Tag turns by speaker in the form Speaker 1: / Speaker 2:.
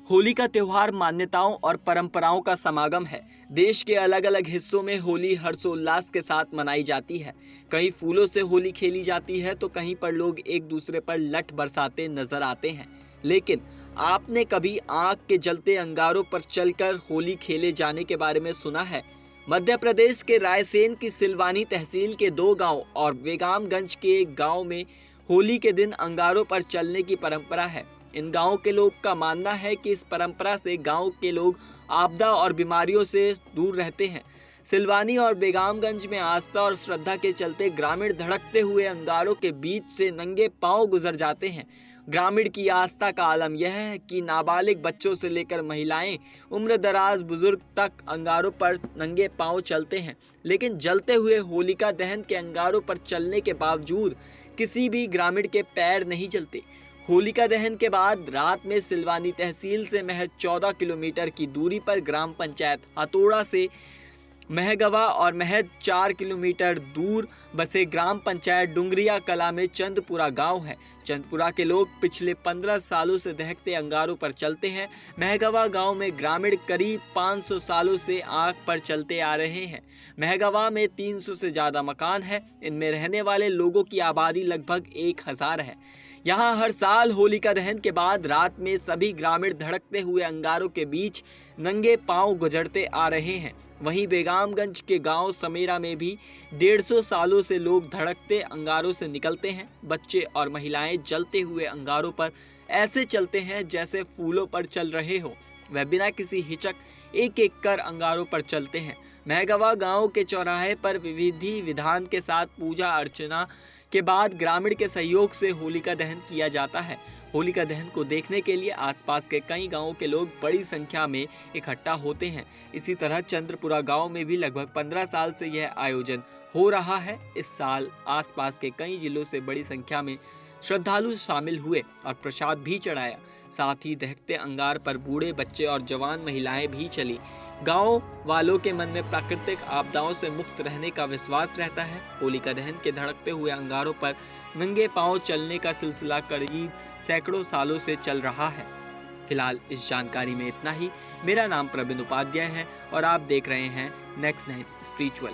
Speaker 1: होली का त्योहार मान्यताओं और परंपराओं का समागम है। देश के अलग अलग हिस्सों में होली हर्षोल्लास के साथ मनाई जाती है। कहीं फूलों से होली खेली जाती है तो कहीं पर लोग एक दूसरे पर लठ बरसाते नजर आते हैं। लेकिन आपने कभी आग के जलते अंगारों पर चलकर होली खेले जाने के बारे में सुना है? मध्य प्रदेश के रायसेन की सिलवानी तहसील के 2 गांव और बेगामगंज के एक गांव में होली के दिन अंगारों पर चलने की परंपरा है। इन गांव के लोग का मानना है कि इस परंपरा से गांव के लोग आपदा और बीमारियों से दूर रहते हैं। सिलवानी और बेगामगंज में आस्था और श्रद्धा के चलते ग्रामीण धड़कते हुए अंगारों के बीच से नंगे पांव गुजर जाते हैं। ग्रामीण की आस्था का आलम यह है कि नाबालिग बच्चों से लेकर महिलाएं, उम्र दराज बुजुर्ग तक अंगारों पर नंगे पांव चलते हैं। लेकिन जलते हुए होलिका दहन के अंगारों पर चलने के बावजूद किसी भी ग्रामीण के पैर नहीं जलते। होलिका दहन के बाद रात में सिलवानी तहसील से महज 14 किलोमीटर की दूरी पर ग्राम पंचायत हथौड़ा से महगवा और महज 4 किलोमीटर दूर बसे ग्राम पंचायत डुंगरिया कला में चंदपुरा गांव है। चंदपुरा के लोग पिछले 15 सालों से दहकते अंगारों पर चलते हैं। महगवा गांव में ग्रामीण करीब 500 सालों से आग पर चलते आ रहे हैं। महगवा में 300 से ज़्यादा मकान है। इनमें रहने वाले लोगों की आबादी लगभग 1000 है। यहाँ हर साल होलिका दहन के बाद रात में सभी ग्रामीण धड़कते हुए अंगारों के बीच नंगे पांव गुजरते आ रहे हैं। वहीं बेगामगंज के गांव समेरा में भी 150 सालों से लोग धड़कते अंगारों से निकलते हैं। बच्चे और महिलाएं जलते हुए अंगारों पर ऐसे चलते हैं जैसे फूलों पर चल रहे हो। वह बिना किसी हिचक एक एक कर अंगारों पर चलते हैं। महगवा गांव के चौराहे पर विधि विधान के साथ पूजा अर्चना के बाद ग्रामीण के सहयोग से होलिका दहन किया जाता है। होलिका दहन को देखने के लिए आसपास के कई गांवों के लोग बड़ी संख्या में इकट्ठा होते हैं। इसी तरह चंद्रपुरा गांव में भी लगभग 15 साल से यह आयोजन हो रहा है। इस साल आसपास के कई जिलों से बड़ी संख्या में श्रद्धालु शामिल हुए और प्रसाद भी चढ़ाया। साथ ही दहकते अंगार पर बूढ़े, बच्चे और जवान महिलाएं भी चली। गांव वालों के मन में प्राकृतिक आपदाओं से मुक्त रहने का विश्वास रहता है। होलिका दहन के धड़कते हुए अंगारों पर नंगे पांव चलने का सिलसिला करीब सैकड़ों सालों से चल रहा है। फिलहाल इस जानकारी में इतना ही। मेरा नाम प्रवीण उपाध्याय है और आप देख रहे हैं नेक्स्ट 9 स्पिरिचुअल।